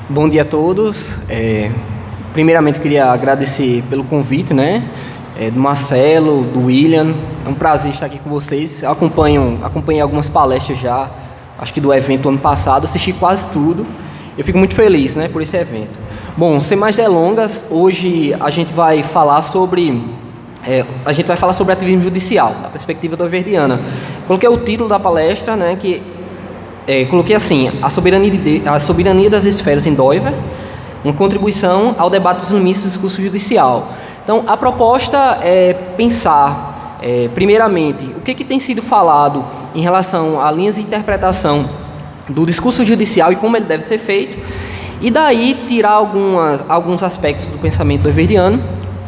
Bom dia a todos. Primeiramente, eu queria agradecer pelo convite, do Marcelo, do William. É um prazer estar aqui com vocês. Eu acompanhei algumas palestras já, acho que do evento ano passado, assisti quase tudo. Eu fico muito feliz, por esse evento. Bom, sem mais delongas, hoje a gente vai falar sobre ativismo judicial, da perspectiva doiverdiana. Coloquei o título da palestra, coloquei assim: a soberania das esferas em Doiver, uma contribuição ao debate dos limites do discurso judicial. Então, a proposta é pensar, primeiramente, o que tem sido falado em relação a linhas de interpretação do discurso judicial e como ele deve ser feito, e daí tirar alguns aspectos do pensamento doiverdiano,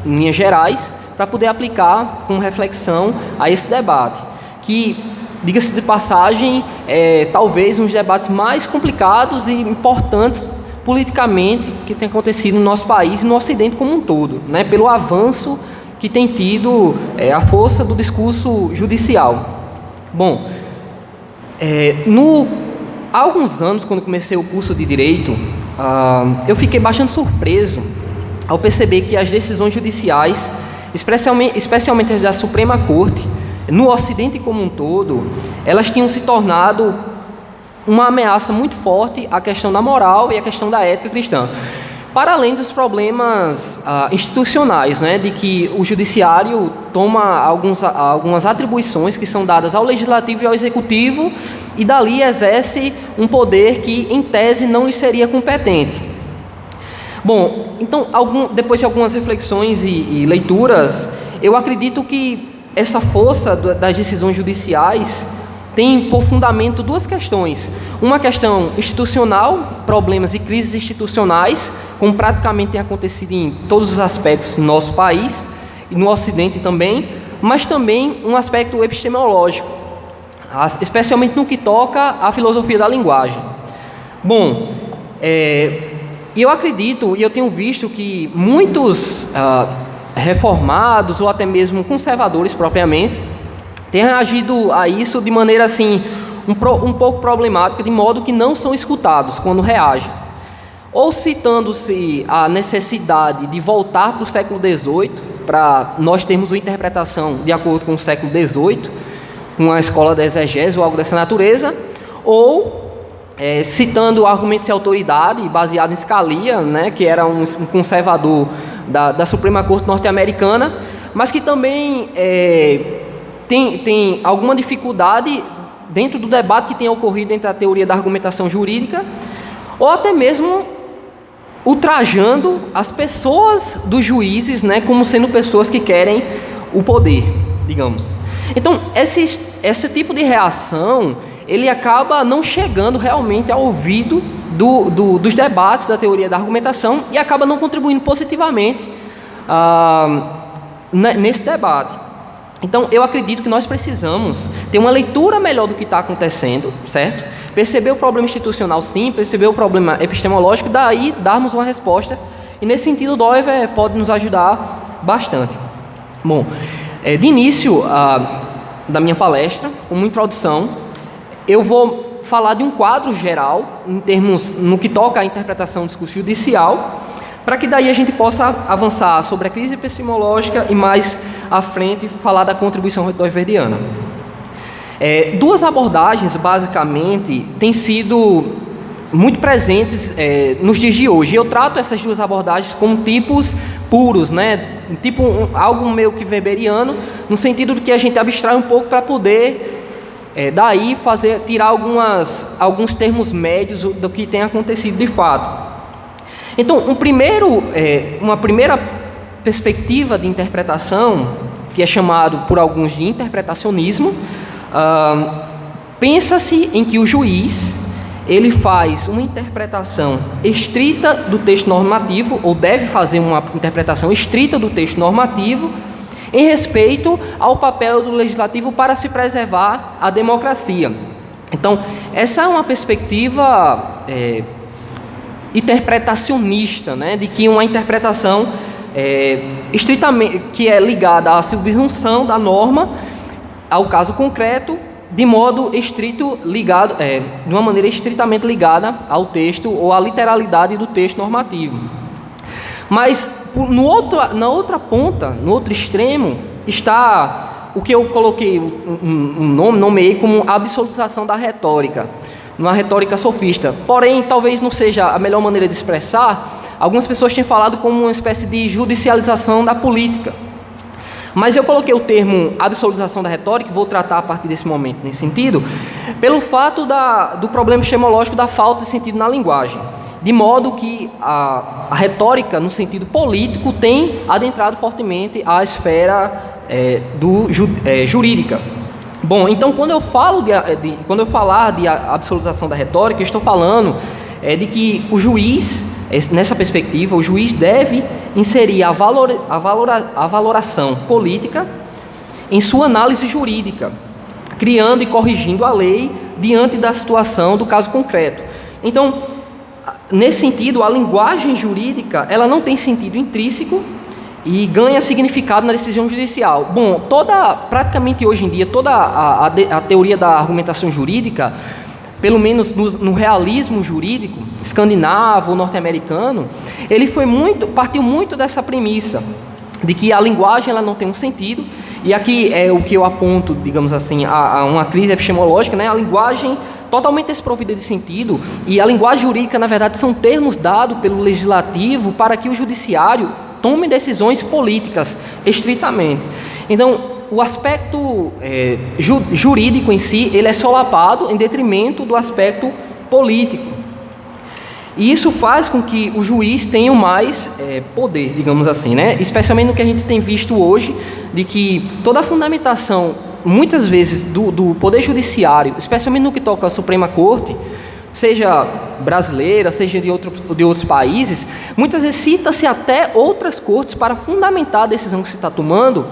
em linhas gerais, para poder aplicar com reflexão a esse debate, que, diga-se de passagem, talvez um dos debates mais complicados e importantes politicamente que tem acontecido no nosso país e no Ocidente como um todo, pelo avanço que tem tido a força do discurso judicial. Bom, há alguns anos, quando comecei o curso de Direito, eu fiquei bastante surpreso ao perceber que as decisões judiciais, especialmente as da Suprema Corte, no Ocidente como um todo, elas tinham se tornado uma ameaça muito forte à questão da moral e à questão da ética cristã. Para além dos problemas institucionais, de que o judiciário toma algumas atribuições que são dadas ao legislativo e ao executivo e dali exerce um poder que, em tese, não lhe seria competente. Bom, então, depois de algumas reflexões e leituras, eu acredito que essa força das decisões judiciais tem por fundamento duas questões. Uma questão institucional, problemas e crises institucionais, como praticamente tem acontecido em todos os aspectos do nosso país, e no Ocidente também, mas também um aspecto epistemológico, especialmente no que toca à filosofia da linguagem. Bom, eu acredito e eu tenho visto que muitos reformados ou até mesmo conservadores propriamente têm reagido a isso de maneira assim um pouco problemática, de modo que não são escutados quando reagem, ou citando-se a necessidade de voltar para o século XVIII para nós termos uma interpretação de acordo com o século XVIII, com a escola da exegese ou algo dessa natureza, ou citando argumentos de autoridade baseado em Scalia, que era um conservador da Suprema Corte norte-americana, mas que também tem alguma dificuldade dentro do debate que tem ocorrido entre a teoria da argumentação jurídica, ou até mesmo ultrajando as pessoas dos juízes, como sendo pessoas que querem o poder, digamos. Então, esse tipo de reação, ele acaba não chegando realmente ao ouvido dos debates da teoria da argumentação e acaba não contribuindo positivamente nesse debate. Então, eu acredito que nós precisamos ter uma leitura melhor do que está acontecendo, certo? Perceber o problema institucional, sim, perceber o problema epistemológico, daí darmos uma resposta. E, nesse sentido, o Doiver pode nos ajudar bastante. Bom, de início da minha palestra, como introdução, eu vou falar de um quadro geral, no que toca à interpretação do discurso judicial, para que daí a gente possa avançar sobre a crise epistemológica e mais à frente falar da contribuição doiverdiana. Duas abordagens, basicamente, têm sido muito presentes nos dias de hoje. Eu trato essas duas abordagens como tipos puros, algo meio que weberiano, no sentido de que a gente abstrai um pouco para poder daí tirar alguns termos médios do que tem acontecido de fato. Então, uma primeira perspectiva de interpretação, que é chamado por alguns de interpretacionismo, pensa-se em que o juiz ele faz uma interpretação estrita do texto normativo, ou deve fazer uma interpretação estrita do texto normativo, em respeito ao papel do legislativo para se preservar a democracia. Então, essa é uma perspectiva interpretacionista, de que uma interpretação estritamente que é ligada à subsunção da norma ao caso concreto de modo estrito ligado, de uma maneira estritamente ligada ao texto ou à literalidade do texto normativo. Mas na outra ponta, no outro extremo, está o que eu coloquei nomeei como absolutização da retórica, uma retórica sofista. Porém, talvez não seja a melhor maneira de expressar. Algumas pessoas têm falado como uma espécie de judicialização da política. Mas eu coloquei o termo absolutização da retórica, e vou tratar a partir desse momento nesse sentido, pelo fato do problema epistemológico da falta de sentido na linguagem. De modo que a retórica, no sentido político, tem adentrado fortemente a esfera jurídica. Bom, então quando eu falar de absolutização da retórica, eu estou falando de que o juiz, nessa perspectiva, o juiz deve inserir a valoração política em sua análise jurídica, criando e corrigindo a lei diante da situação do caso concreto. Então, nesse sentido, a linguagem jurídica, ela não tem sentido intrínseco e ganha significado na decisão judicial. Bom, praticamente hoje em dia, toda a teoria da argumentação jurídica, pelo menos no realismo jurídico escandinavo, norte-americano, ele partiu muito dessa premissa de que a linguagem ela não tem um sentido, e aqui é o que eu aponto, digamos assim, a uma crise epistemológica, né? A linguagem totalmente desprovida de sentido, e a linguagem jurídica, na verdade, são termos dados pelo legislativo para que o judiciário tome decisões políticas, estritamente. Então, o aspecto jurídico em si, ele é solapado em detrimento do aspecto político. E isso faz com que o juiz tenha mais poder, digamos assim, né? Especialmente no que a gente tem visto hoje, de que toda a fundamentação, muitas vezes, do poder judiciário, especialmente no que toca à Suprema Corte, seja brasileira, seja de outros países, muitas vezes cita-se até outras cortes para fundamentar a decisão que se está tomando,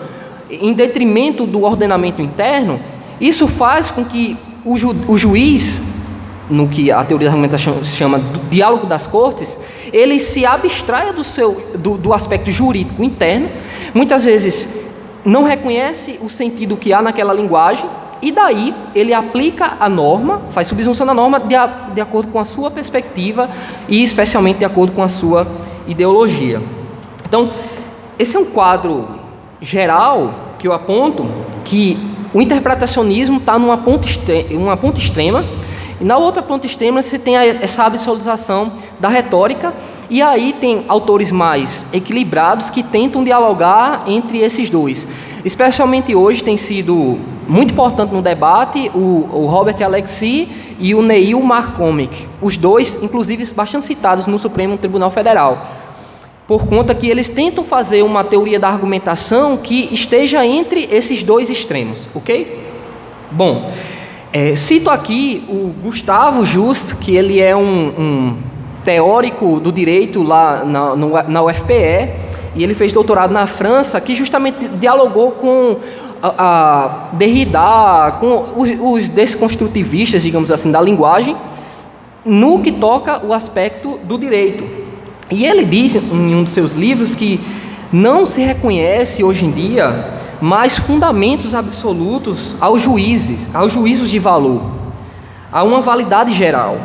em detrimento do ordenamento interno. Isso faz com que o juiz, no que a teoria da argumentação chama do diálogo das cortes, ele se abstraia do aspecto jurídico interno, muitas vezes não reconhece o sentido que há naquela linguagem, e daí ele aplica a norma, faz subsunção da norma de acordo com a sua perspectiva e especialmente de acordo com a sua ideologia. Então, esse é um quadro geral que eu aponto, que o interpretacionismo está numa ponta extrema, e na outra ponta extrema você tem essa absolutização da retórica, e aí tem autores mais equilibrados que tentam dialogar entre esses dois. Especialmente hoje tem sido muito importante no debate o Robert Alexy e o Neil Markovic, os dois, inclusive, bastante citados no Supremo Tribunal Federal, por conta que eles tentam fazer uma teoria da argumentação que esteja entre esses dois extremos, ok? Bom, cito aqui o Gustavo Just, que ele é um teórico do direito lá na UFPE, e ele fez doutorado na França, que justamente dialogou com a Derrida, com os desconstrutivistas, digamos assim, da linguagem, no que toca o aspecto do direito. E ele diz em um dos seus livros que não se reconhece hoje em dia mais fundamentos absolutos aos juízos de valor, a uma validade geral.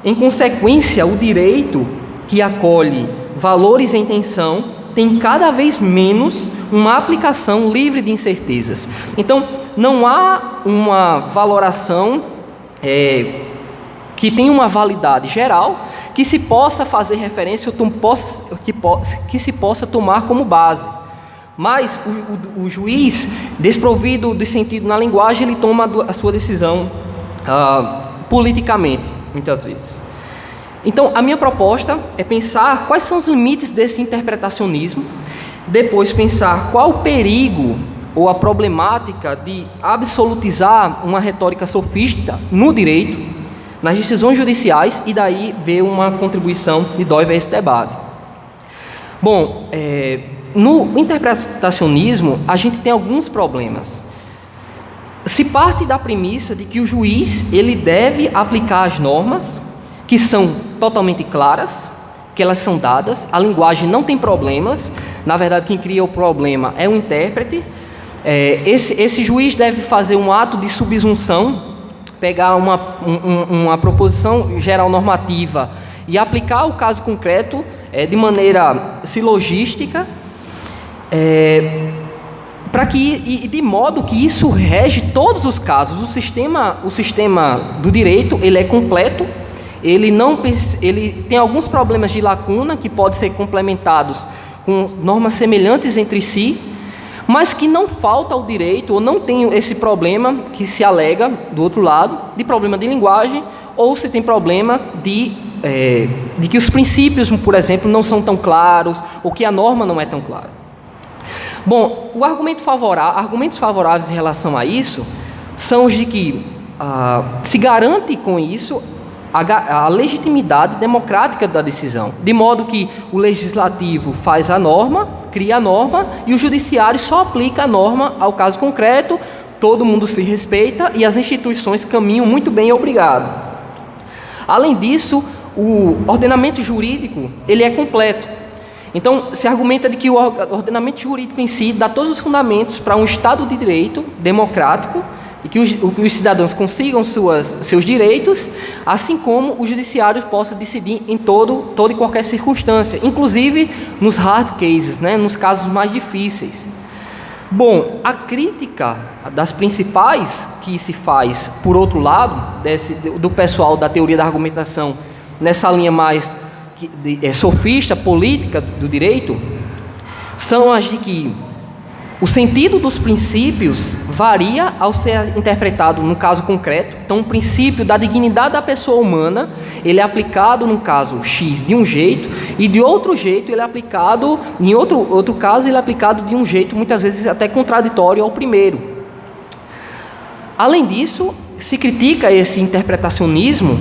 Em consequência, o direito que acolhe valores em tensão tem cada vez menos uma aplicação livre de incertezas. Então, não há uma valoração que tenha uma validade geral, que se possa fazer referência, que se possa tomar como base. Mas o juiz, desprovido de sentido na linguagem, ele toma a sua decisão politicamente, muitas vezes. Então, a minha proposta é pensar quais são os limites desse interpretacionismo, depois pensar qual o perigo ou a problemática de absolutizar uma retórica sofista no direito, nas decisões judiciais, e daí ver uma contribuição de Doive a esse debate. Bom, no interpretacionismo, a gente tem alguns problemas. Se parte da premissa de que o juiz ele deve aplicar as normas, que são totalmente claras, que elas são dadas, a linguagem não tem problemas, na verdade quem cria o problema é o intérprete, Esse juiz deve fazer um ato de subsunção, pegar uma proposição geral normativa e aplicar o caso concreto de maneira silogística, de modo que isso rege todos os casos. O sistema do direito ele é completo, ele tem alguns problemas de lacuna que podem ser complementados com normas semelhantes entre si, mas que não falta ao direito, ou não tem esse problema que se alega do outro lado, de problema de linguagem, ou se tem problema de que os princípios, por exemplo, não são tão claros, ou que a norma não é tão clara. Bom, argumentos favoráveis em relação a isso são os de que se garante com isso a legitimidade democrática da decisão, de modo que o legislativo faz a norma, cria a norma, e o judiciário só aplica a norma ao caso concreto, todo mundo se respeita e as instituições caminham muito bem, obrigado. Além disso, o ordenamento jurídico ele é completo. Então, se argumenta de que o ordenamento jurídico em si dá todos os fundamentos para um Estado de direito democrático e que os cidadãos consigam seus direitos, assim como o judiciário possa decidir em toda e qualquer circunstância, inclusive nos hard cases, nos casos mais difíceis. Bom, a crítica das principais que se faz, por outro lado, do pessoal da teoria da argumentação, nessa linha mais sofista, política do direito, são as de que o sentido dos princípios varia ao ser interpretado no caso concreto. Então, o princípio da dignidade da pessoa humana, ele é aplicado no caso X de um jeito, e de outro jeito ele é aplicado, em outro caso ele é aplicado de um jeito, muitas vezes até contraditório ao primeiro. Além disso, se critica esse interpretacionismo,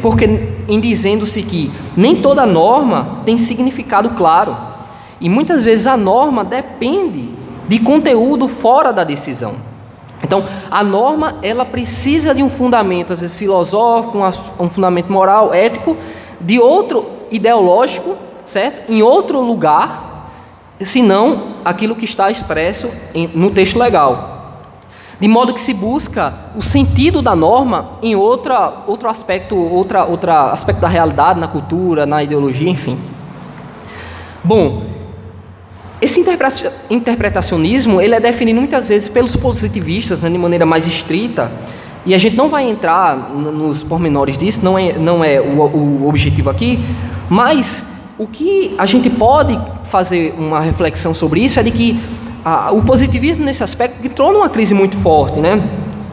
porque em dizendo-se que nem toda norma tem significado claro, e muitas vezes a norma depende de conteúdo fora da decisão. Então, a norma ela precisa de um fundamento, às vezes filosófico, um fundamento moral, ético, de outro ideológico, certo? Em outro lugar, senão aquilo que está expresso no texto legal. De modo que se busca o sentido da norma em outro aspecto, aspecto da realidade, na cultura, na ideologia, enfim. Bom, esse interpretacionismo ele é definido muitas vezes pelos positivistas, de maneira mais estrita, e a gente não vai entrar nos pormenores disso, não é o objetivo aqui, mas o que a gente pode fazer uma reflexão sobre isso é de que o positivismo nesse aspecto entrou numa crise muito forte,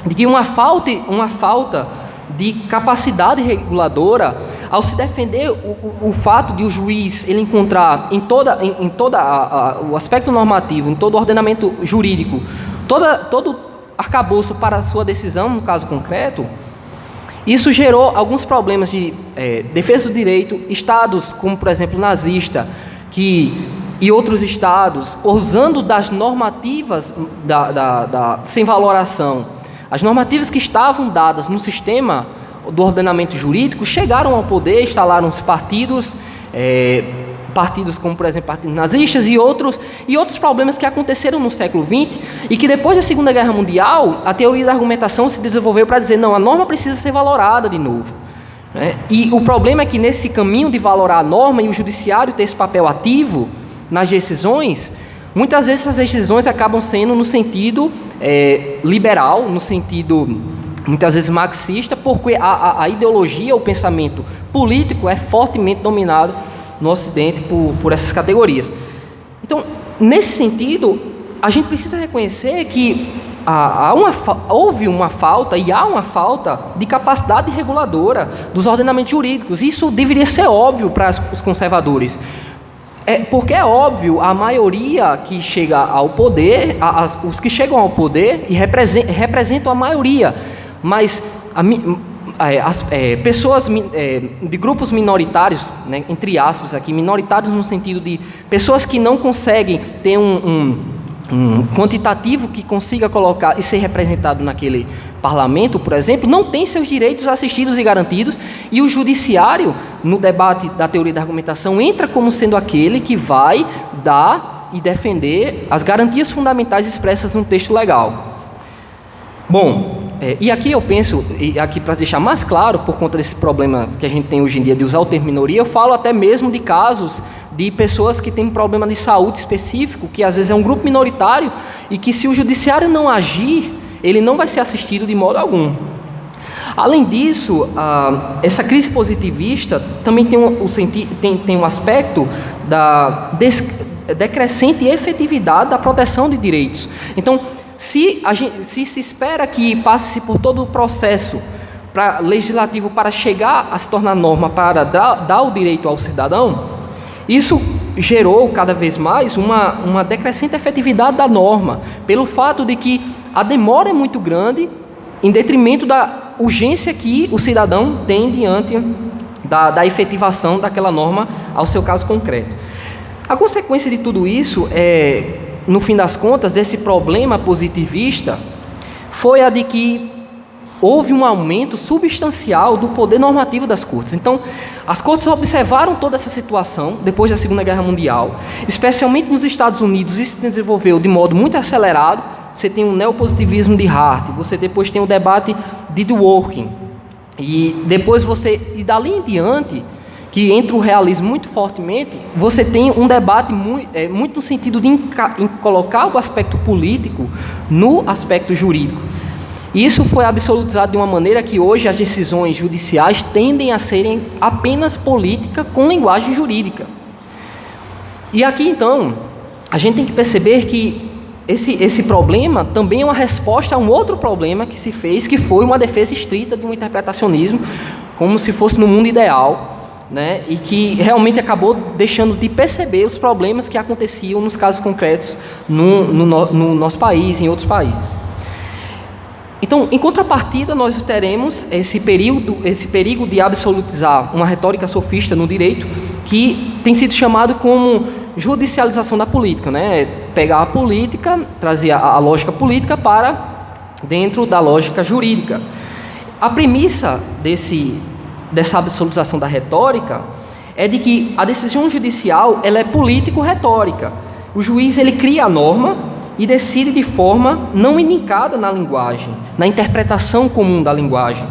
de que uma falta de capacidade reguladora ao se defender o fato de o juiz ele encontrar em toda o aspecto normativo, em todo o ordenamento jurídico, todo arcabouço para a sua decisão, no caso concreto, isso gerou alguns problemas de defesa do direito. Estados como, por exemplo, nazista, e outros estados, usando das normativas sem valoração, as normativas que estavam dadas no sistema do ordenamento jurídico, chegaram ao poder, instalaram-se partidos como, por exemplo, partidos nazistas e outros problemas que aconteceram no século XX e que depois da Segunda Guerra Mundial, a teoria da argumentação se desenvolveu para dizer, não, a norma precisa ser valorada de novo. E o problema é que nesse caminho de valorar a norma e o judiciário ter esse papel ativo nas decisões, muitas vezes essas decisões acabam sendo no sentido liberal, no sentido muitas vezes marxista, porque a ideologia, o pensamento político é fortemente dominado no Ocidente por essas categorias. Então, nesse sentido, a gente precisa reconhecer que houve uma falta e há uma falta de capacidade reguladora dos ordenamentos jurídicos. Isso deveria ser óbvio para os conservadores. Porque é óbvio, a maioria que chega ao poder, os que chegam ao poder e representam a maioria, mas pessoas de grupos minoritários, entre aspas aqui, minoritários no sentido de pessoas que não conseguem ter um quantitativo que consiga colocar e ser representado naquele parlamento, por exemplo, não tem seus direitos assistidos e garantidos, e o judiciário, no debate da teoria da argumentação, entra como sendo aquele que vai dar e defender as garantias fundamentais expressas no texto legal. Bom, e aqui eu penso, e aqui para deixar mais claro, por conta desse problema que a gente tem hoje em dia de usar o termo minoria, eu falo até mesmo de casos de pessoas que têm problema de saúde específico, que às vezes é um grupo minoritário, e que se o judiciário não agir, ele não vai ser assistido de modo algum. Além disso, essa crise positivista também tem um aspecto da decrescente efetividade da proteção de direitos. Então, se se espera que passe por todo o processo legislativo para chegar a se tornar norma, para dar o direito ao cidadão, isso gerou cada vez mais uma decrescente efetividade da norma, pelo fato de que a demora é muito grande, em detrimento da urgência que o cidadão tem diante da efetivação daquela norma ao seu caso concreto. A consequência de tudo isso, no fim das contas, desse problema positivista, foi a de que houve um aumento substancial do poder normativo das cortes. Então, as cortes observaram toda essa situação depois da Segunda Guerra Mundial, especialmente nos Estados Unidos. Isso se desenvolveu de modo muito acelerado. Você tem o neopositivismo de Hart, você depois tem o debate de Dworkin, e depois e dali em diante, que entra o realismo muito fortemente, você tem um debate muito no sentido de colocar o aspecto político no aspecto jurídico. Isso foi absolutizado de uma maneira que hoje as decisões judiciais tendem a serem apenas política com linguagem jurídica. E aqui, então, a gente tem que perceber que esse problema também é uma resposta a um outro problema que se fez, que foi uma defesa estrita de um interpretacionismo, como se fosse no mundo ideal, né? E que realmente acabou deixando de perceber os problemas que aconteciam nos casos concretos no nosso país e em outros países. Então, em contrapartida, nós teremos esse perigo de absolutizar uma retórica sofista no direito, que tem sido chamado como judicialização da política, né? Pegar a política, trazer a lógica política para dentro da lógica jurídica. A premissa dessa absolutização da retórica é de que a decisão judicial ela é político-retórica. O juiz ele cria a norma e decide de forma não indicada na linguagem, na interpretação comum da linguagem.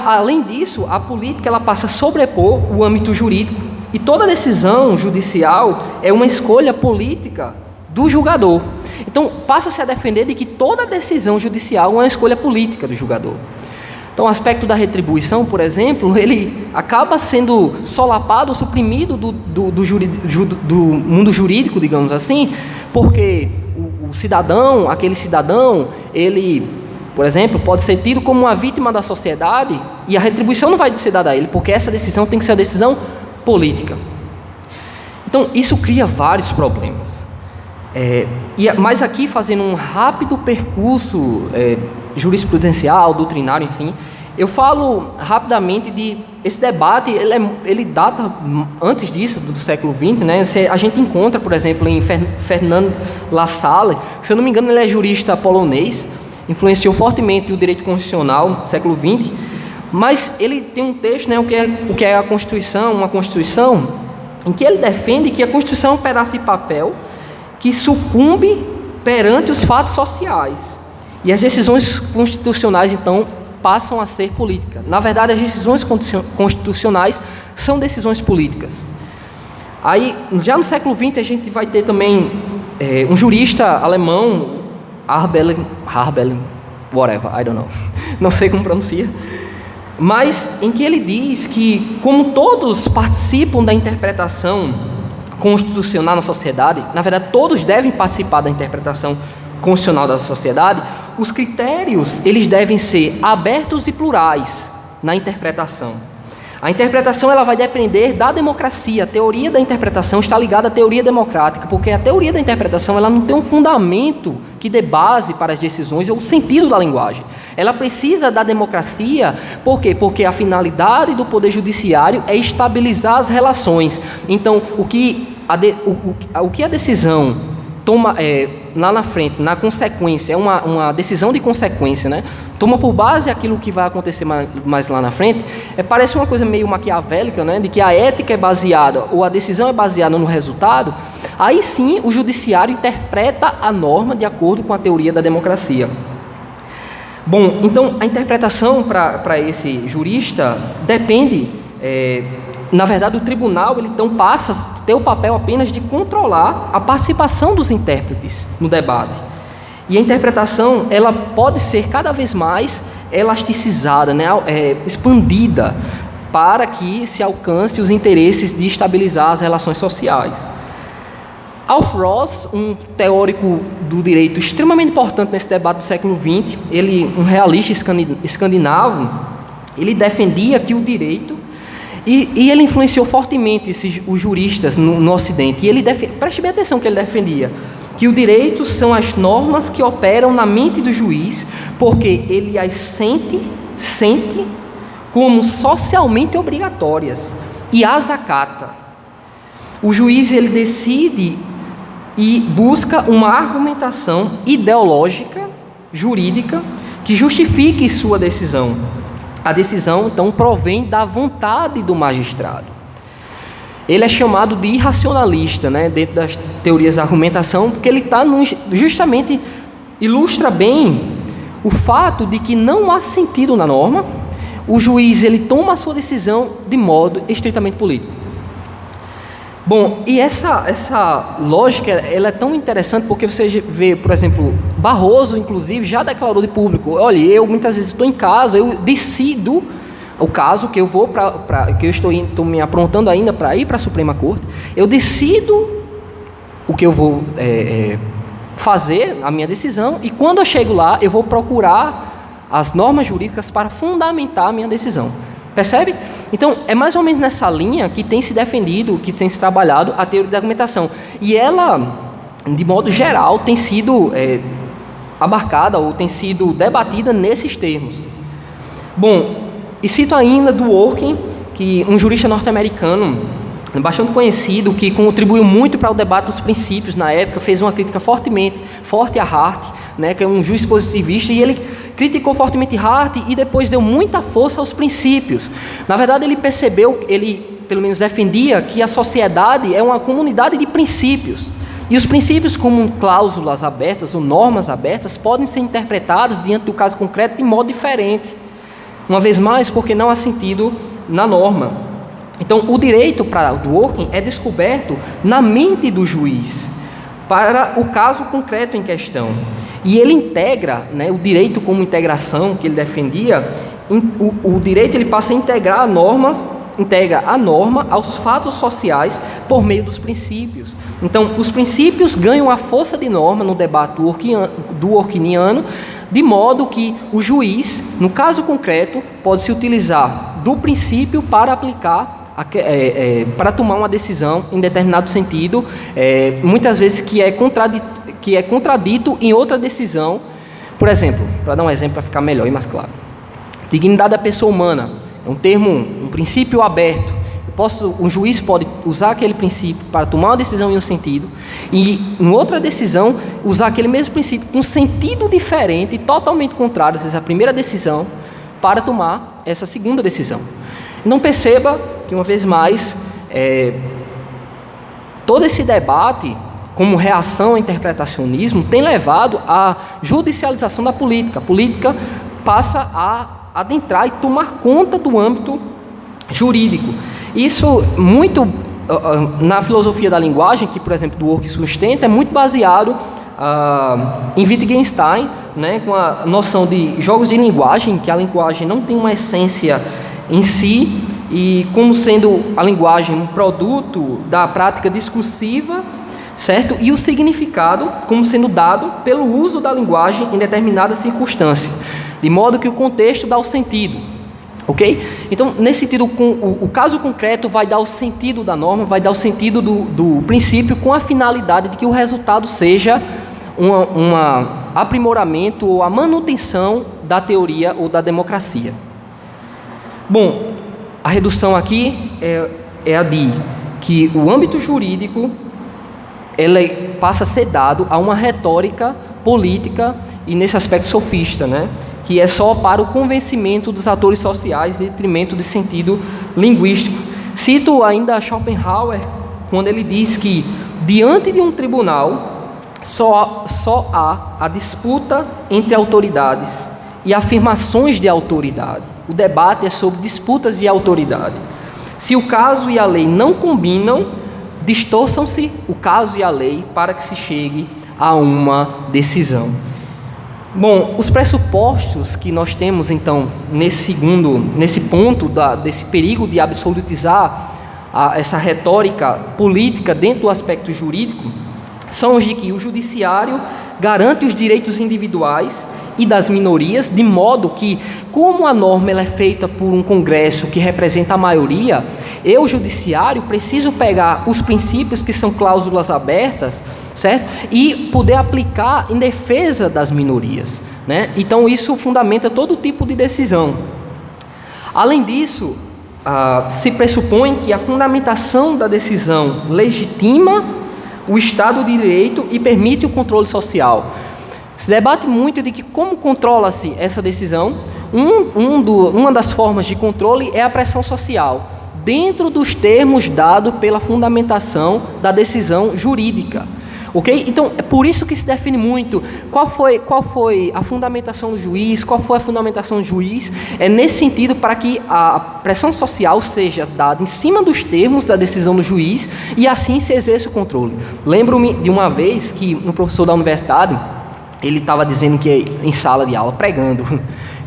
Além disso, a política ela passa a sobrepor o âmbito jurídico, e toda decisão judicial é uma escolha política do julgador. Então, passa-se a defender de que toda decisão judicial é uma escolha política do julgador. Então, o aspecto da retribuição, por exemplo, ele acaba sendo solapado, suprimido do mundo jurídico, digamos assim, porque aquele cidadão, ele, por exemplo, pode ser tido como uma vítima da sociedade e a retribuição não vai ser dada a ele, porque essa decisão tem que ser a decisão política. Então, isso cria vários problemas. Mas aqui, fazendo um rápido percurso jurisprudencial, doutrinário, enfim, eu falo rapidamente de esse debate. Ele data antes disso, do século XX, né? A gente encontra, por exemplo, em Ferdinand Lassalle, se eu não me engano, ele é jurista polonês, influenciou fortemente o direito constitucional do século XX, mas ele tem um texto, né, o que é a Constituição, uma Constituição, em que ele defende que a Constituição é um pedaço de papel que sucumbe perante os fatos sociais. E as decisões constitucionais, então, passam a ser política. Na verdade, as decisões constitucionais são decisões políticas. Aí, já no século XX, a gente vai ter também um jurista alemão, Harbelin, whatever, I don't know, não sei como pronuncia, mas em que ele diz que, como todos participam da interpretação constitucional na sociedade, na verdade, todos devem participar da interpretação constitucional da sociedade, os critérios eles devem ser abertos e plurais na interpretação. A interpretação ela vai depender da democracia. A teoria da interpretação está ligada à teoria democrática, porque a teoria da interpretação ela não tem um fundamento que dê base para as decisões ou o sentido da linguagem. Ela precisa da democracia, por quê? Porque a finalidade do poder judiciário é estabilizar as relações. Então, o que a decisão toma lá na frente, na consequência, é uma decisão de consequência, né? Toma por base aquilo que vai acontecer mais lá na frente, parece uma coisa meio maquiavélica, né? De que a ética é baseada, ou a decisão é baseada no resultado, Aí sim, o judiciário interpreta a norma de acordo com a teoria da democracia. Bom, então a interpretação para esse jurista depende, na verdade o tribunal ele então passa a ter o papel apenas de controlar a participação dos intérpretes no debate. E a interpretação ela pode ser cada vez mais elasticizada, né, expandida, para que se alcance os interesses de estabilizar as relações sociais. Alf Ross, um teórico do direito extremamente importante nesse debate do século XX, um realista escandinavo, ele defendia que o direito, e ele influenciou fortemente os juristas no Ocidente, e preste bem atenção que ele defendia, que o direito são as normas que operam na mente do juiz, porque ele as sente como socialmente obrigatórias e as acata. O juiz ele decide e busca uma argumentação ideológica, jurídica, que justifique sua decisão. A decisão, então, provém da vontade do magistrado. Ele é chamado de irracionalista, né, dentro das teorias da argumentação, porque ele justamente ilustra bem o fato de que não há sentido na norma, o juiz ele toma a sua decisão de modo estritamente político. Bom, e essa lógica ela é tão interessante porque você vê, por exemplo, Barroso, inclusive, já declarou de público: olha, eu muitas vezes estou em casa, eu decido o caso que eu vou que eu estou me aprontando ainda para ir para a Suprema Corte, eu decido o que eu vou fazer, a minha decisão, e quando eu chego lá, eu vou procurar as normas jurídicas para fundamentar a minha decisão. Percebe? Então, é mais ou menos nessa linha que tem se defendido, que tem se trabalhado a teoria da argumentação. E ela, de modo geral, tem sido abarcada ou tem sido debatida nesses termos. Bom, e cito ainda Dworkin, que um jurista norte-americano bastante conhecido, que contribuiu muito para o debate dos princípios na época, fez uma crítica forte a Hart, né, que é um juiz positivista, e ele criticou fortemente Hart e depois deu muita força aos princípios. Na verdade, ele percebeu, ele pelo menos defendia, que a sociedade é uma comunidade de princípios. E os princípios, como cláusulas abertas ou normas abertas, podem ser interpretados diante do caso concreto de modo diferente. Uma vez mais, porque não há sentido na norma. Então, o direito para Dworkin é descoberto na mente do juiz, para o caso concreto em questão. E ele integra, né, o direito como integração que ele defendia, o direito ele passa a integra a norma aos fatos sociais por meio dos princípios. Então, os princípios ganham a força de norma no debate dworkiniano, de modo que o juiz, no caso concreto, pode se utilizar do princípio para aplicar para tomar uma decisão em determinado sentido, muitas vezes que é contradito em outra decisão. Por exemplo, para dar um exemplo para ficar melhor e mais claro, dignidade da pessoa humana é um princípio aberto. Um juiz pode usar aquele princípio para tomar uma decisão em um sentido e em outra decisão usar aquele mesmo princípio com sentido diferente, totalmente contrário, às vezes a primeira decisão, para tomar essa segunda decisão. Então perceba que, uma vez mais, todo esse debate, como reação ao interpretacionismo, tem levado à judicialização da política. A política passa a adentrar e tomar conta do âmbito jurídico. Isso muito, na filosofia da linguagem, que, por exemplo, Dworkin sustenta, é muito baseado em Wittgenstein, né, com a noção de jogos de linguagem, que a linguagem não tem uma essência em si, e como sendo a linguagem um produto da prática discursiva, certo? E o significado como sendo dado pelo uso da linguagem em determinada circunstância, de modo que o contexto dá o sentido, ok? Então, nesse sentido, o caso concreto vai dar o sentido da norma, vai dar o sentido do princípio, com a finalidade de que o resultado seja um aprimoramento ou a manutenção da teoria ou da democracia. Bom, a redução aqui é a de que o âmbito jurídico passa a ser dado a uma retórica política e, nesse aspecto, sofista, né? Que é só para o convencimento dos atores sociais, em detrimento de sentido linguístico. Cito ainda Schopenhauer, quando ele diz que diante de um tribunal, só há a disputa entre autoridades e afirmações de autoridade. O debate é sobre disputas de autoridade. Se o caso e a lei não combinam, distorçam-se o caso e a lei para que se chegue a uma decisão. Bom, os pressupostos que nós temos, então, nesse ponto desse perigo de absolutizar essa retórica política dentro do aspecto jurídico, são os de que o judiciário garante os direitos individuais e das minorias, de modo que, como a norma ela é feita por um Congresso que representa a maioria, eu, judiciário, preciso pegar os princípios que são cláusulas abertas, certo? E poder aplicar em defesa das minorias, né? Então isso fundamenta todo tipo de decisão. Além disso, se pressupõe que a fundamentação da decisão legitima o Estado de Direito e permite o controle social. Se debate muito de que como controla-se essa decisão. Uma das formas de controle é a pressão social, dentro dos termos dados pela fundamentação da decisão jurídica. Ok? Então, é por isso que se define muito qual foi a fundamentação do juiz, qual foi a fundamentação do juiz. É nesse sentido para que a pressão social seja dada em cima dos termos da decisão do juiz e assim se exerce o controle. Lembro-me de uma vez que um professor da universidade, ele estava dizendo que em sala de aula, pregando,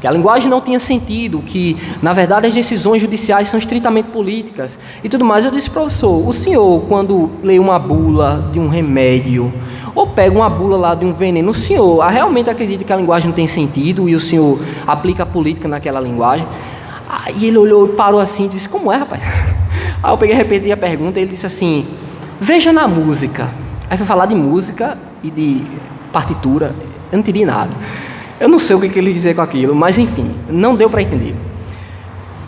que a linguagem não tinha sentido, que, na verdade, as decisões judiciais são estritamente políticas e tudo mais. Eu disse, professor, o senhor, quando lê uma bula de um remédio ou pega uma bula lá de um veneno, o senhor realmente acredita que a linguagem não tem sentido e o senhor aplica a política naquela linguagem? Aí ele olhou e parou assim e disse, como é, rapaz? Aí eu peguei e repeti a pergunta e ele disse assim, veja na música. Aí foi falar de música e de partitura, eu não entendi nada. Eu não sei o que ele quis dizer com aquilo, mas enfim, não deu para entender.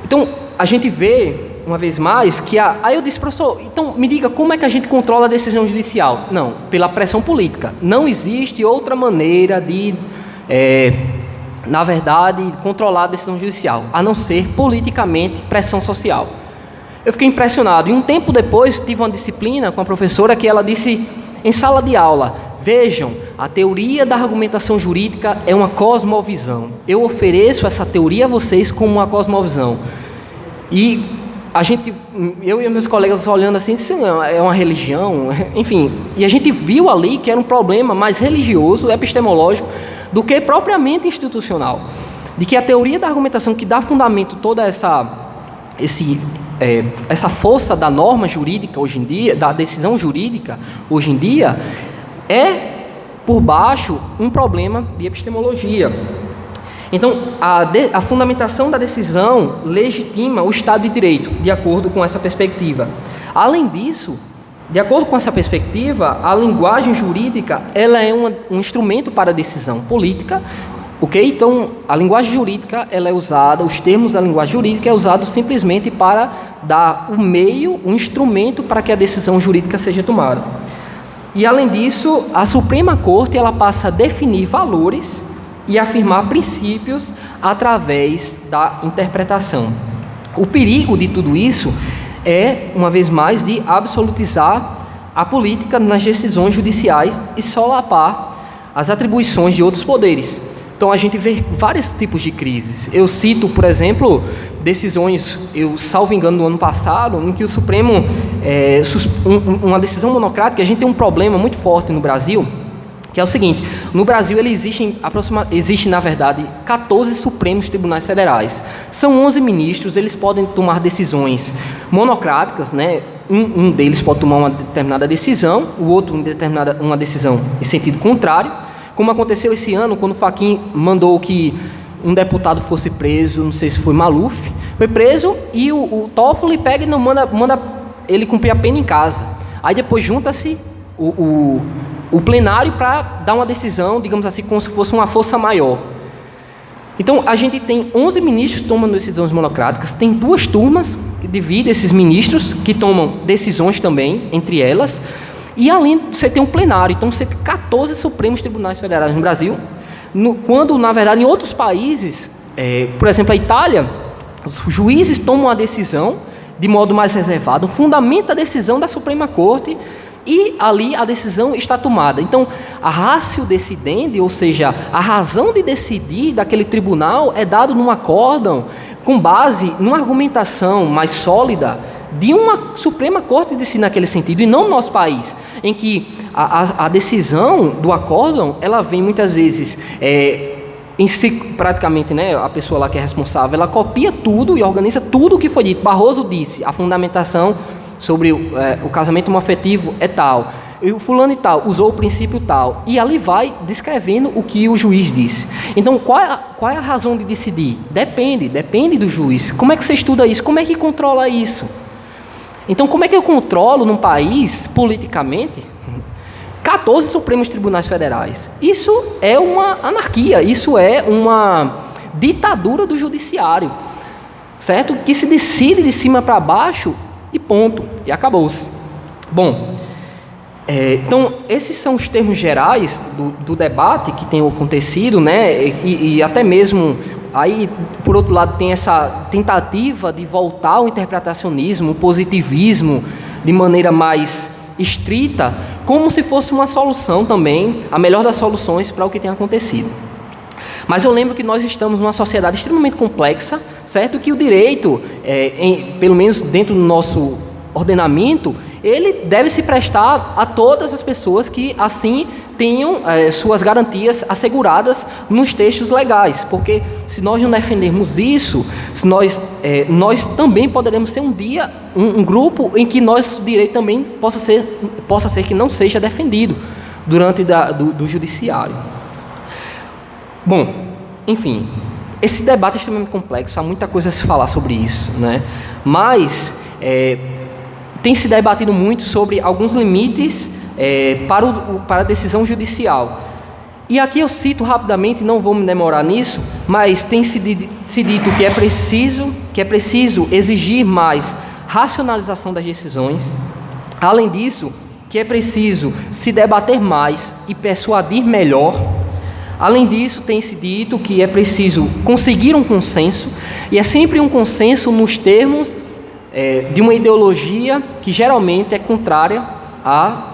Então, a gente vê, uma vez mais, que aí eu disse, professor, então me diga como é que a gente controla a decisão judicial? Não, pela pressão política. Não existe outra maneira de, na verdade, controlar a decisão judicial, a não ser politicamente pressão social. Eu fiquei impressionado. E um tempo depois, tive uma disciplina com a professora que ela disse em sala de aula, vejam, a teoria da argumentação jurídica é uma cosmovisão. Eu ofereço essa teoria a vocês como uma cosmovisão. E eu e meus colegas olhando assim, isso é uma religião, enfim. E a gente viu ali que era um problema mais religioso, epistemológico, do que propriamente institucional. De que a teoria da argumentação que dá fundamento toda essa força da norma jurídica hoje em dia, da decisão jurídica hoje em dia, é, por baixo, um problema de epistemologia. Então, a fundamentação da decisão legitima o Estado de Direito, de acordo com essa perspectiva. Além disso, de acordo com essa perspectiva, a linguagem jurídica ela é um instrumento para a decisão política, ok? Então, a linguagem jurídica ela é usada, os termos da linguagem jurídica é usado simplesmente para dar o meio, um instrumento para que a decisão jurídica seja tomada. E, além disso, a Suprema Corte ela passa a definir valores e afirmar princípios através da interpretação. O perigo de tudo isso é, uma vez mais, de absolutizar a política nas decisões judiciais e solapar as atribuições de outros poderes. Então, a gente vê vários tipos de crises. Eu cito, por exemplo, decisões, salvo engano, no ano passado, em que o Supremo, uma decisão monocrática, a gente tem um problema muito forte no Brasil, que é o seguinte, no Brasil existe, na verdade, 14 Supremos Tribunais Federais. São 11 ministros, eles podem tomar decisões monocráticas, né? Um deles pode tomar uma determinada decisão, o outro uma decisão em sentido contrário, como aconteceu esse ano, quando o Fachin mandou que um deputado fosse preso, não sei se foi Maluf, foi preso e o Toffoli pega e não manda ele cumprir a pena em casa. Aí depois junta-se o plenário para dar uma decisão, digamos assim, como se fosse uma força maior. Então, a gente tem 11 ministros tomando decisões monocráticas, tem 2 turmas que dividem esses ministros, que tomam decisões também, entre elas, e além, você tem um plenário, então você tem 14 Supremos Tribunais Federais no Brasil, quando, na verdade, em outros países, por exemplo, a Itália, os juízes tomam a decisão de modo mais reservado, fundamenta a decisão da Suprema Corte e ali a decisão está tomada. Então, a ratio decidendi, ou seja, a razão de decidir daquele tribunal é dado num acórdão com base numa argumentação mais sólida de uma Suprema Corte de si naquele sentido, e não no nosso país, em que a decisão do acórdão, ela vem muitas vezes em si, praticamente, né, a pessoa lá que é responsável, ela copia tudo e organiza tudo o que foi dito. Barroso disse, a fundamentação sobre o casamento homoafetivo é tal, e o fulano e tal usou o princípio tal, e ali vai descrevendo o que o juiz disse. Então, qual é a razão de decidir? Depende do juiz. Como é que você estuda isso? Como é que controla isso? Então, como é que eu controlo num país, politicamente, 14 Supremos Tribunais Federais? Isso é uma anarquia, isso é uma ditadura do judiciário, certo? Que se decide de cima para baixo e ponto, e acabou-se. Bom, então, esses são os termos gerais do debate que tem acontecido, né? E até mesmo, aí, por outro lado, tem essa tentativa de voltar ao interpretacionismo, o positivismo, de maneira mais estrita, como se fosse uma solução também, a melhor das soluções para o que tem acontecido. Mas eu lembro que nós estamos numa sociedade extremamente complexa, certo? Que o direito, pelo menos dentro do nosso ordenamento, ele deve se prestar a todas as pessoas que assim tenham suas garantias asseguradas nos textos legais, porque se nós não defendermos isso, se nós também poderemos ser um dia um grupo em que nosso direito também possa ser que não seja defendido durante do judiciário. Bom, enfim, esse debate é extremamente complexo, há muita coisa a se falar sobre isso, né? Mas tem se debatido muito sobre alguns limites para a decisão judicial. E aqui eu cito rapidamente, não vou me demorar nisso, mas tem se dito que é preciso exigir mais racionalização das decisões. Além disso, que é preciso se debater mais e persuadir melhor. Além disso, tem se dito que é preciso conseguir um consenso, e é sempre um consenso nos termos de uma ideologia que geralmente é contrária a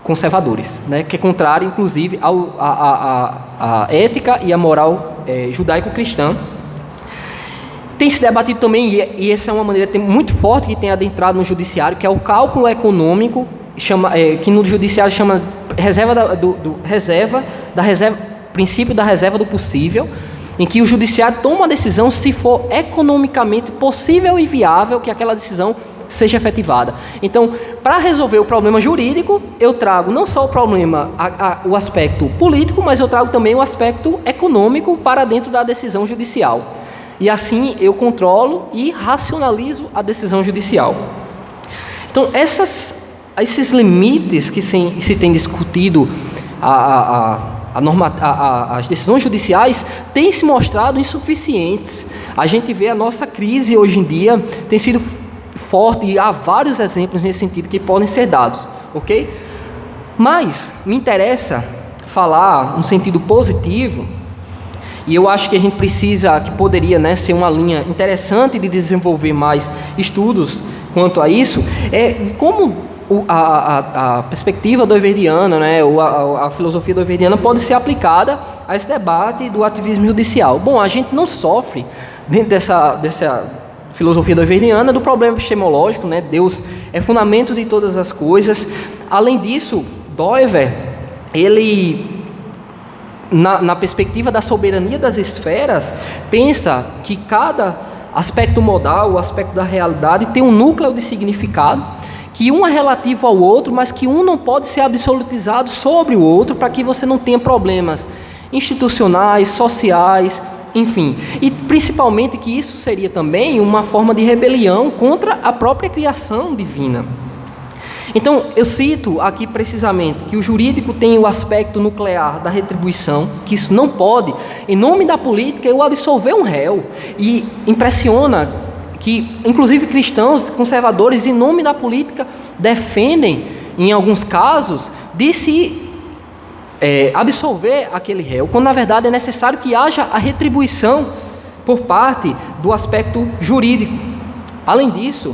conservadores, né? Que é contrária, inclusive, à ética e à moral judaico-cristã. Tem se debatido também, e essa é uma maneira muito forte que tem adentrado no judiciário, que é o cálculo econômico, que no judiciário chama princípio da reserva do possível, em que o judiciário toma uma decisão se for economicamente possível e viável que aquela decisão seja efetivada. Então, para resolver o problema jurídico, eu trago não só o problema, o aspecto político, mas eu trago também o aspecto econômico para dentro da decisão judicial. E assim eu controlo e racionalizo a decisão judicial. Então, esses limites que se tem discutido as decisões judiciais têm se mostrado insuficientes. A gente vê a nossa crise hoje em dia tem sido forte, e há vários exemplos nesse sentido que podem ser dados, ok? Mas me interessa falar no sentido positivo, e eu acho que a gente poderia, né, ser uma linha interessante de desenvolver mais estudos quanto a isso, como a perspectiva doiverdiana, né, a filosofia doiverdiana pode ser aplicada a esse debate do ativismo judicial. Bom, a gente não sofre, dentro dessa filosofia doiverdiana, do problema epistemológico, né? Deus é fundamento de todas as coisas. Além disso, Doiver, ele, na perspectiva da soberania das esferas, pensa que cada aspecto modal, o aspecto da realidade, tem um núcleo de significado, que um é relativo ao outro, mas que um não pode ser absolutizado sobre o outro, para que você não tenha problemas institucionais, sociais, enfim. E principalmente que isso seria também uma forma de rebelião contra a própria criação divina. Então, eu cito aqui precisamente que o jurídico tem o aspecto nuclear da retribuição, que isso não pode, em nome da política, eu absolver um réu. E impressiona que, inclusive, cristãos conservadores, em nome da política, defendem, em alguns casos, de se absolver aquele réu, quando na verdade é necessário que haja a retribuição por parte do aspecto jurídico. Além disso,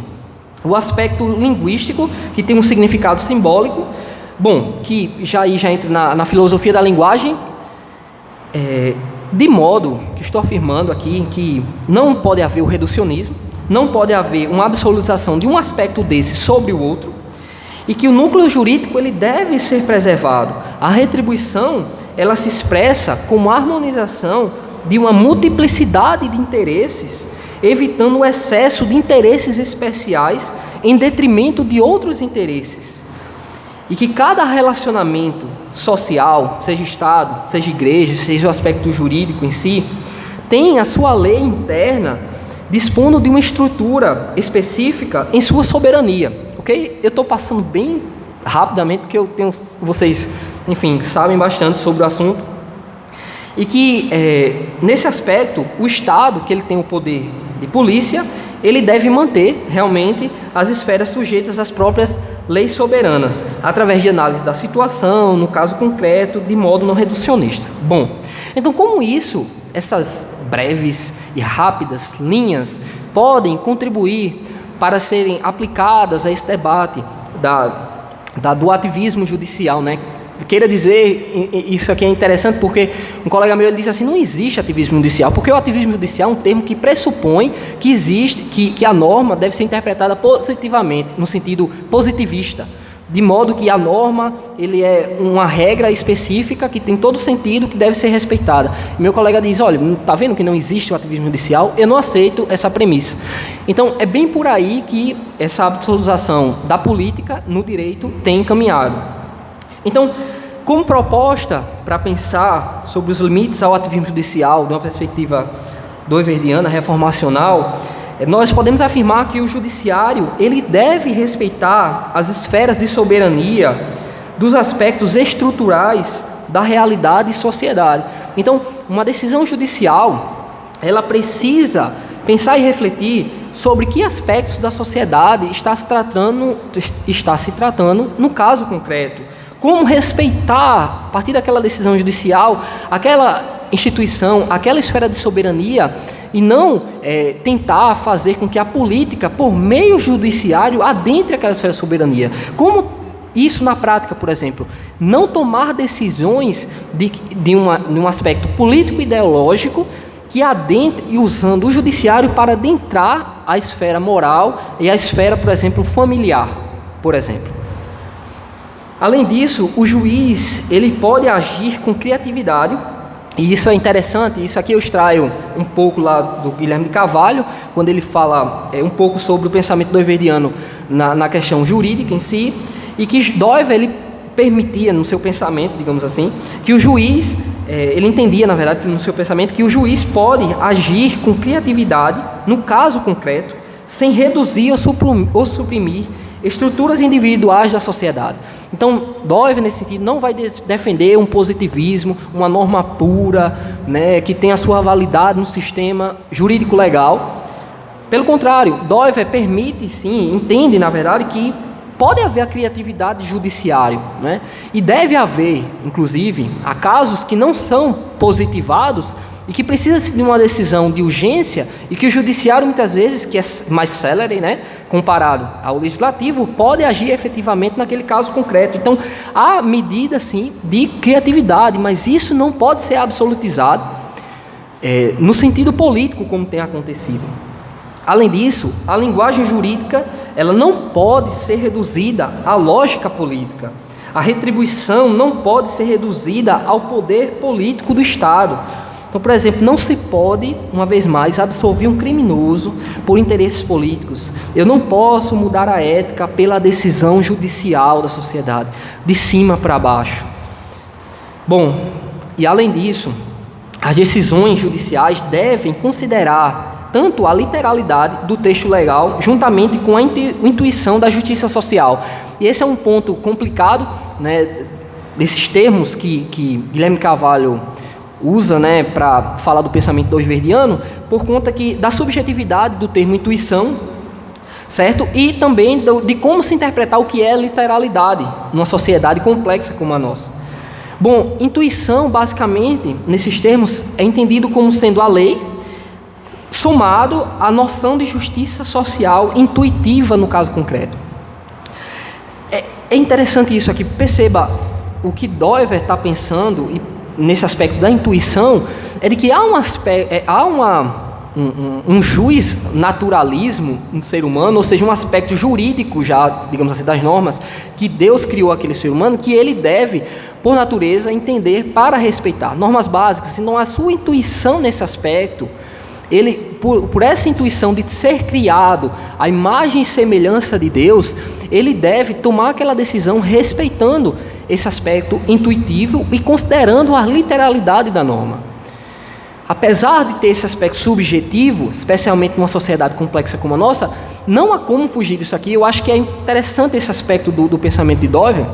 O aspecto linguístico, que tem um significado simbólico, bom, que já entra na filosofia da linguagem, de modo que estou afirmando aqui que não pode haver o reducionismo, não pode haver uma absolutização de um aspecto desse sobre o outro, e que o núcleo jurídico ele deve ser preservado. A retribuição ela se expressa como harmonização de uma multiplicidade de interesses, evitando o excesso de interesses especiais em detrimento de outros interesses. E que cada relacionamento social, seja Estado, seja igreja, seja o aspecto jurídico em si, tem a sua lei interna dispondo de uma estrutura específica em sua soberania. Ok? Eu estou passando bem rapidamente porque vocês, enfim, sabem bastante sobre o assunto. E que, nesse aspecto, o Estado, que ele tem o poder de polícia, ele deve manter, realmente, as esferas sujeitas às próprias leis soberanas, através de análise da situação, no caso concreto, de modo não reducionista. Bom, então como essas breves e rápidas linhas podem contribuir para serem aplicadas a esse debate do ativismo judicial, né? Queira dizer, isso aqui é interessante porque um colega meu ele disse assim, não existe ativismo judicial, porque o ativismo judicial é um termo que pressupõe que existe, que a norma deve ser interpretada positivamente, no sentido positivista, de modo que a norma ele é uma regra específica que tem todo sentido, que deve ser respeitada. E meu colega diz, olha, está vendo que não existe o ativismo judicial? Eu não aceito essa premissa. Então, é bem por aí que essa absolutização da política no direito tem caminhado. Então, como proposta para pensar sobre os limites ao ativismo judicial, de uma perspectiva doiverdiana, reformacional, nós podemos afirmar que o judiciário ele deve respeitar as esferas de soberania dos aspectos estruturais da realidade e sociedade. Então, uma decisão judicial, ela precisa pensar e refletir sobre que aspectos da sociedade está se tratando no caso concreto. Como respeitar, a partir daquela decisão judicial, aquela instituição, aquela esfera de soberania, e não tentar fazer com que a política, por meio judiciário, adentre aquela esfera de soberania. Como isso na prática, por exemplo, não tomar decisões de um aspecto político-ideológico que adentre, e usando o judiciário para adentrar a esfera moral e a esfera, por exemplo, familiar, por exemplo. Além disso, o juiz ele pode agir com criatividade, e isso é interessante, isso aqui eu extraio um pouco lá do Guilherme de Carvalho, quando ele fala um pouco sobre o pensamento doiverdiano na questão jurídica em si, e que Doiver ele permitia no seu pensamento, digamos assim, que o juiz, ele entendia na verdade no seu pensamento que o juiz pode agir com criatividade no caso concreto, sem reduzir ou suprimir estruturas individuais da sociedade. Então, Doiver, nesse sentido, não vai defender um positivismo, uma norma pura, né, que tem a sua validade no sistema jurídico legal. Pelo contrário, Doiver permite, sim, entende, na verdade, que pode haver a criatividade judiciária, né, e deve haver, inclusive, há casos que não são positivados e que precisa de uma decisão de urgência e que o judiciário, muitas vezes, que é mais célere, né, comparado ao legislativo, pode agir efetivamente naquele caso concreto. Então, há medida, sim, de criatividade, mas isso não pode ser absolutizado no sentido político, como tem acontecido. Além disso, a linguagem jurídica ela não pode ser reduzida à lógica política. A retribuição não pode ser reduzida ao poder político do Estado. Então, por exemplo, não se pode, uma vez mais, absolver um criminoso por interesses políticos. Eu não posso mudar a ética pela decisão judicial da sociedade, de cima para baixo. Bom, e além disso, as decisões judiciais devem considerar tanto a literalidade do texto legal, juntamente com a intuição da justiça social. E esse é um ponto complicado, né, desses termos que Guilherme Carvalho usa, né, para falar do pensamento doiverdiano, por conta da subjetividade do termo intuição, certo? E também de como se interpretar o que é literalidade numa sociedade complexa como a nossa. Bom, intuição, basicamente, nesses termos, é entendido como sendo a lei somado à noção de justiça social intuitiva no caso concreto. É interessante isso aqui, perceba o que Doiver está pensando e nesse aspecto da intuição, é de que há um juiz naturalismo no ser humano, ou seja, um aspecto jurídico já, digamos assim, das normas, que Deus criou aquele ser humano, que ele deve, por natureza, entender para respeitar. Normas básicas, senão a sua intuição nesse aspecto, ele, por essa intuição de ser criado à imagem e semelhança de Deus, ele deve tomar aquela decisão respeitando esse aspecto intuitivo e considerando a literalidade da norma. Apesar de ter esse aspecto subjetivo, especialmente numa sociedade complexa como a nossa, não há como fugir disso aqui. Eu acho que é interessante esse aspecto do pensamento de Doiver,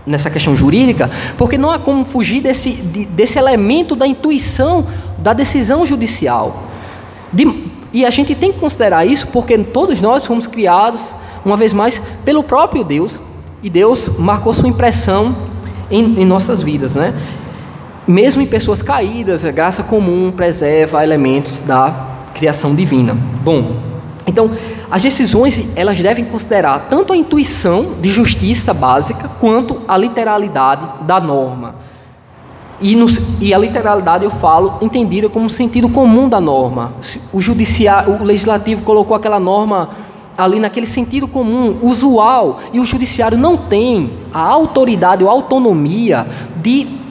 nessa questão jurídica, porque não há como fugir desse elemento da intuição da decisão judicial. E a gente tem que considerar isso porque todos nós fomos criados, uma vez mais, pelo próprio Deus, e Deus marcou sua impressão em nossas vidas, né? Mesmo em pessoas caídas, a graça comum preserva elementos da criação divina. Bom, então, as decisões, elas devem considerar tanto a intuição de justiça básica, quanto a literalidade da norma. E a literalidade eu falo entendida como sentido comum da norma. O legislativo colocou aquela norma ali naquele sentido comum, usual, e o judiciário não tem a autoridade ou a autonomia de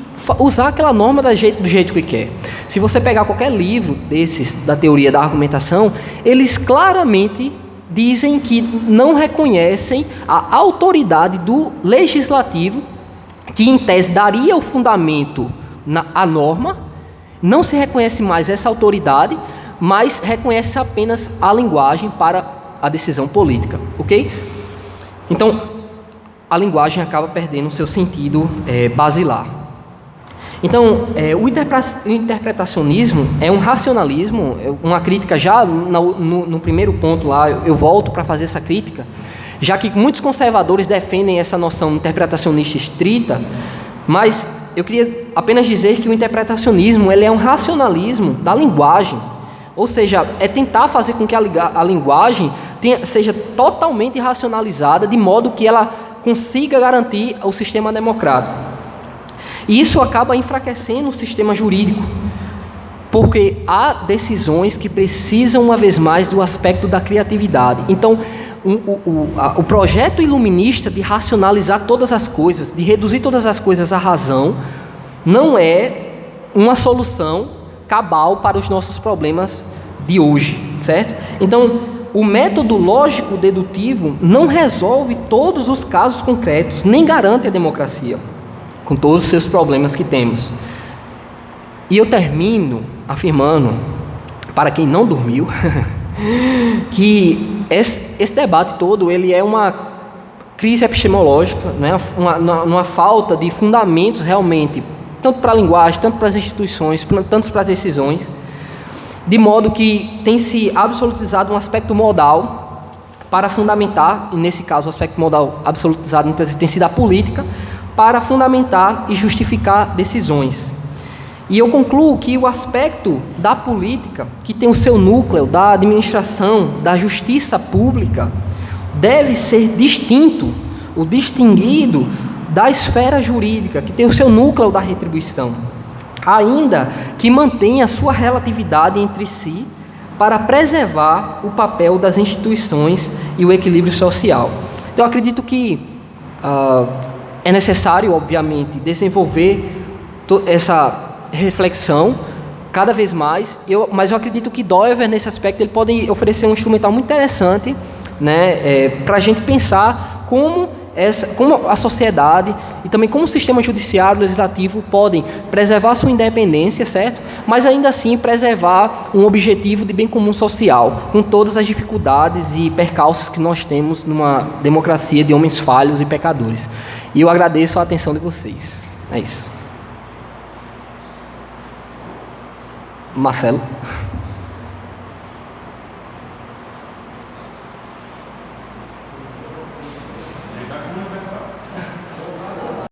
usar aquela norma do jeito que quer. Se você pegar qualquer livro desses da teoria da argumentação, eles claramente dizem que não reconhecem a autoridade do legislativo, que em tese daria o fundamento à norma. Não se reconhece mais essa autoridade, mas reconhece apenas a linguagem para a decisão política, ok? Então, a linguagem acaba perdendo o seu sentido basilar. Então, o interpretacionismo é um racionalismo, uma crítica já no primeiro ponto lá, eu volto para fazer essa crítica, já que muitos conservadores defendem essa noção interpretacionista estrita, mas eu queria apenas dizer que o interpretacionismo ele é um racionalismo da linguagem, ou seja, é tentar fazer com que a linguagem seja totalmente racionalizada, de modo que ela consiga garantir o sistema democrático. E isso acaba enfraquecendo o sistema jurídico, porque há decisões que precisam, uma vez mais, do aspecto da criatividade. Então, o projeto iluminista de racionalizar todas as coisas, de reduzir todas as coisas à razão, não é uma solução cabal para os nossos problemas de hoje, certo? Então, o método lógico-dedutivo não resolve todos os casos concretos, nem garante a democracia, com todos os seus problemas que temos. E eu termino afirmando, para quem não dormiu, que esse debate todo ele é uma crise epistemológica, né? uma falta de fundamentos realmente, tanto para a linguagem, tanto para as instituições, tanto para as decisões, de modo que tem se absolutizado um aspecto modal para fundamentar, e nesse caso o aspecto modal absolutizado muitas vezes tem sido a política, para fundamentar e justificar decisões. E eu concluo que o aspecto da política, que tem o seu núcleo da administração, da justiça pública, deve ser distinto, ou distinguido da esfera jurídica, que tem o seu núcleo da retribuição, ainda que mantenha a sua relatividade entre si para preservar o papel das instituições e o equilíbrio social. Então, eu acredito que é necessário, obviamente, desenvolver essa reflexão cada vez mais, mas eu acredito que Doiver, nesse aspecto, ele pode oferecer um instrumental muito interessante, né, para a gente pensar como a sociedade e também como o sistema judiciário e legislativo podem preservar sua independência, certo? Mas ainda assim preservar um objetivo de bem comum social, com todas as dificuldades e percalços que nós temos numa democracia de homens falhos e pecadores. E eu agradeço a atenção de vocês. É isso. Marcelo.